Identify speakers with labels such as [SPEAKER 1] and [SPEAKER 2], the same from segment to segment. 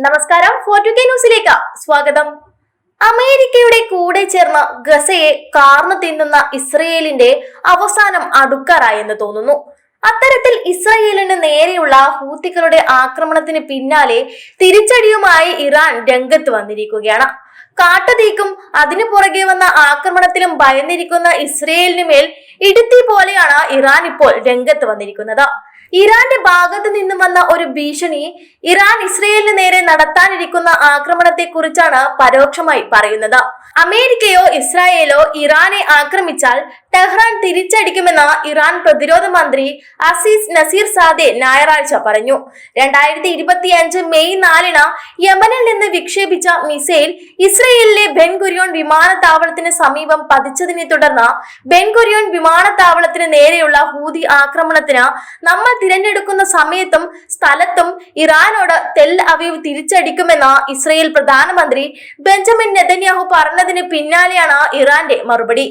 [SPEAKER 1] നമസ്കാരം, 4 ന്യൂസിലേക്ക് സ്വാഗതം. അമേരിക്കയുടെ കൂടെ ചേർന്ന് ഗസയെ കാർന്നു തിന്നുന്ന ഇസ്രയേലിന്റെ അവസാനം അടുക്കാറായെന്ന് തോന്നുന്നു. അത്തരത്തിൽ ഇസ്രയേലിന് നേരെയുള്ള ഹൂത്തികളുടെ ആക്രമണത്തിന് പിന്നാലെ തിരിച്ചടിയുമായി ഇറാൻ രംഗത്ത് വന്നിരിക്കുകയാണ്. കാട്ടുതീക്കും അതിനു പുറകെ വന്ന ആക്രമണത്തിലും ഭയന്നിരിക്കുന്ന ഇസ്രയേലിന് മേൽ ഇടുത്തി പോലെയാണ് ഇറാൻ ഇപ്പോൾ രംഗത്ത് വന്നിരിക്കുന്നത്. ഇറാന്റെ ഭാഗത്ത് നിന്നും വന്ന ഒരു ഭീഷണി ഇറാൻ ഇസ്രയേലിന് നേരെ നടത്താനിരിക്കുന്ന ആക്രമണത്തെ കുറിച്ചാണ് പരോക്ഷമായി പറയുന്നത്. അമേരിക്കയോ ഇസ്രായേലോ ഇറാനെ ആക്രമിച്ചാൽ ടെഹ്റാൻ തിരിച്ചടിക്കുമെന്ന് ഇറാൻ പ്രതിരോധ മന്ത്രി അസീസ് നസീർ സാദെ ഞായറാഴ്ച പറഞ്ഞു. 2025 മെയ് 4 യമനിൽ നിന്ന് വിക്ഷേപിച്ച മിസൈൽ ഇസ്രയേലിലെ ബെൻ ഗുരിയോൺ വിമാനത്താവളത്തിന് സമീപം പതിച്ചതിനെ തുടർന്ന് ബെൻ ഗുരിയോൺ വിമാനത്താവളത്തിന് നേരെയുള്ള ഹൂതി ആക്രമണത്തിന് നമ്മൾ തിരഞ്ഞെടുക്കുന്ന സമയത്തും സ്ഥലത്തും ഇറാനോട് തെൽ അവീവ് തിരിച്ചടിക്കുമെന്ന് ഇസ്രയേൽ പ്രധാനമന്ത്രി ബെഞ്ചമിൻ നെതന്യാഹു പറഞ്ഞതിന് പിന്നാലെയാണ് ഇറാന്റെ മറുപടി.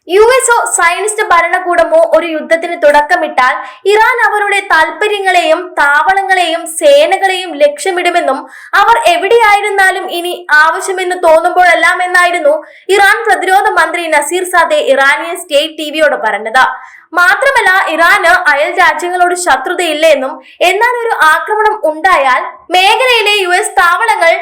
[SPEAKER 1] യുഎസോ സയനിസ്റ്റ് ഭരണകൂടമോ ഒരു യുദ്ധത്തിന് തുടക്കമിട്ടാൽ ഇറാൻ അവരുടെ താൽപര്യങ്ങളെയും താവളങ്ങളെയും സേനകളെയും ലക്ഷ്യമിടുമെന്നും അവർ എവിടെയായിരുന്നാലും ഇനി ആവശ്യമെന്ന് തോന്നുമ്പോഴെല്ലാം എന്നായിരുന്നു ഇറാൻ പ്രതിരോധ മന്ത്രി നസീർ സാദെ ഇറാനിയൻ സ്റ്റേറ്റ് ടിവിയോട് പറഞ്ഞത്. മാത്രമല്ല, ഇറാന് അയൽ രാജ്യങ്ങളോട് ശത്രുതയില്ല എന്നും എന്നാൽ ഒരു ആക്രമണം ഉണ്ടായാൽ മേഖലയിലെ US താവളങ്ങൾ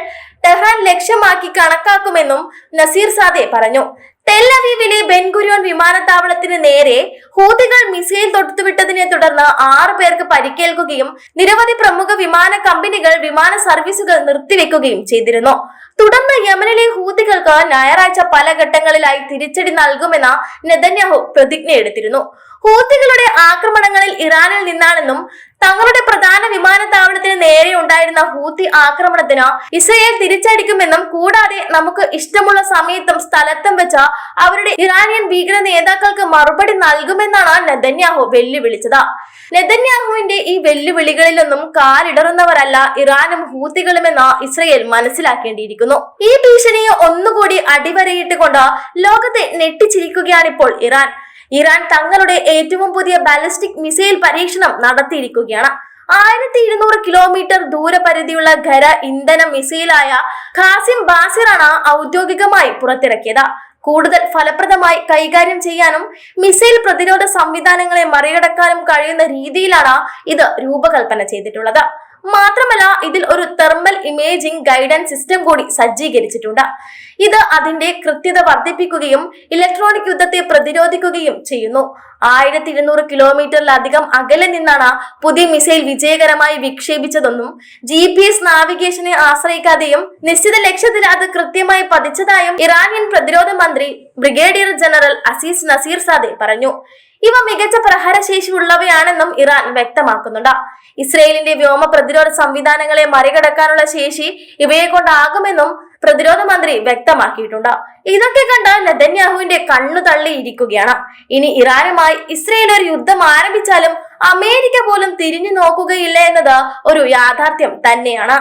[SPEAKER 1] ടെഹ്റാൻ ലക്ഷ്യമാക്കി കണക്കാക്കുമെന്നും നസീർ സാദെ പറഞ്ഞു. ടെൽ അവീവിലെ ബെൻ ഗുരിയോൺ വിമാനത്താവളത്തിന് നേരെ ഹൂതികൾ മിസൈൽ തൊടുത്തുവിട്ടതിനെ തുടർന്ന് 6 പേർക്ക് പരിക്കേൽക്കുകയും നിരവധി പ്രമുഖ വിമാന കമ്പനികൾ വിമാന സർവീസുകൾ നിർത്തിവെക്കുകയും ചെയ്തിരുന്നു. തുടർന്ന് യമനിലെ ഹൂതികൾക്ക് ഞായറാഴ്ച പല ഘട്ടങ്ങളിലായി തിരിച്ചടി നൽകുമെന്ന് നെതന്യാഹു പ്രതിജ്ഞയെടുത്തിരുന്നു. ഹൂതികളുടെ ആക്രമണങ്ങളിൽ ഇറാനിൽ നിന്നാണെന്നും തങ്ങളുടെ പ്രധാന വിമാനത്താവളത്തിന് നേരെ ഉണ്ടായിരുന്ന ഹൂതി ആക്രമണത്തിന് ഇസ്രയേൽ തിരിച്ചടിക്കുമെന്നും കൂടാതെ നമുക്ക് ഇഷ്ടമുള്ള സമയത്തും സ്ഥലത്തും വെച്ച് അവരുടെ ഇറാനിയൻ ഭീകര നേതാക്കൾക്ക് മറുപടി നൽകുമെന്നാണ് നെതന്യാഹു വെല്ലുവിളിച്ചത്. നെതന്യാഹുവിന്റെ ഈ വെല്ലുവിളികളിലൊന്നും കാലിടറുന്നവരല്ല ഇറാനും ഹൂതികളുമെന്ന് ഇസ്രയേൽ മനസ്സിലാക്കേണ്ടിയിരിക്കുന്നു. ഈ ഭീഷണിയെ ഒന്നുകൂടി അടിവരയിട്ടുകൊണ്ട് ലോകത്തെ ഞെട്ടിച്ചിരിക്കുകയാണിപ്പോൾ ഇറാൻ തങ്ങളുടെ ഏറ്റവും പുതിയ ബാലിസ്റ്റിക് മിസൈൽ പരീക്ഷണം നടത്തിയിരിക്കുകയാണ്. 1200 കിലോമീറ്റർ ദൂരപരിധിയുള്ള ഖര ഇന്ധന മിസൈലായ ഖാസിം ബാസിറാണ് ഔദ്യോഗികമായി പുറത്തിറക്കിയത്. കൂടുതൽ ഫലപ്രദമായി കൈകാര്യം ചെയ്യാനും മിസൈൽ പ്രതിരോധ സംവിധാനങ്ങളെ മറികടക്കാനും കഴിയുന്ന രീതിയിലാണ് ഇത് രൂപകൽപ്പന ചെയ്തിട്ടുള്ളത്. മാത്രമല്ല, ഇതിൽ ഒരു തെർമൽ ഇമേജിംഗ് ഗൈഡൻസ് സിസ്റ്റം കൂടി സജ്ജീകരിച്ചിട്ടുണ്ട്. ഇത് അതിന്റെ കൃത്യത വർദ്ധിപ്പിക്കുകയും ഇലക്ട്രോണിക് യുദ്ധത്തെ പ്രതിരോധിക്കുകയും ചെയ്യുന്നു. 1200 കിലോമീറ്ററിലധികം അകലെ നിന്നാണ് പുതിയ മിസൈൽ വിജയകരമായി വിക്ഷേപിച്ചതെന്നും GPS നാവിഗേഷനെ ആശ്രയിക്കാതെയും നിശ്ചിത ലക്ഷ്യത്തിൽ അത് കൃത്യമായി പതിച്ചതായും ഇറാനിയൻ പ്രതിരോധ മന്ത്രി ബ്രിഗേഡിയർ ജനറൽ അസീസ് നസീർ സാദെ പറഞ്ഞു. ഇവ മികച്ച പ്രഹരശേഷി ഉള്ളവയാണെന്നും ഇറാൻ വ്യക്തമാക്കുന്നുണ്ട്. ഇസ്രയേലിന്റെ വ്യോമ പ്രതിരോധ സംവിധാനങ്ങളെ മറികടക്കാനുള്ള ശേഷി ഇവയെ കൊണ്ടാകുമെന്നും പ്രതിരോധ മന്ത്രി വ്യക്തമാക്കിയിട്ടുണ്ട്. ഇതൊക്കെ കണ്ട നെതന്യാഹുവിന്റെ കണ്ണു തള്ളിയിരിക്കുകയാണ്. ഇനി ഇറാനുമായി ഇസ്രയേൽ ഒരു യുദ്ധം ആരംഭിച്ചാലും അമേരിക്ക പോലും തിരിഞ്ഞു നോക്കുകയില്ല എന്നത് ഒരു യാഥാർത്ഥ്യം തന്നെയാണ്.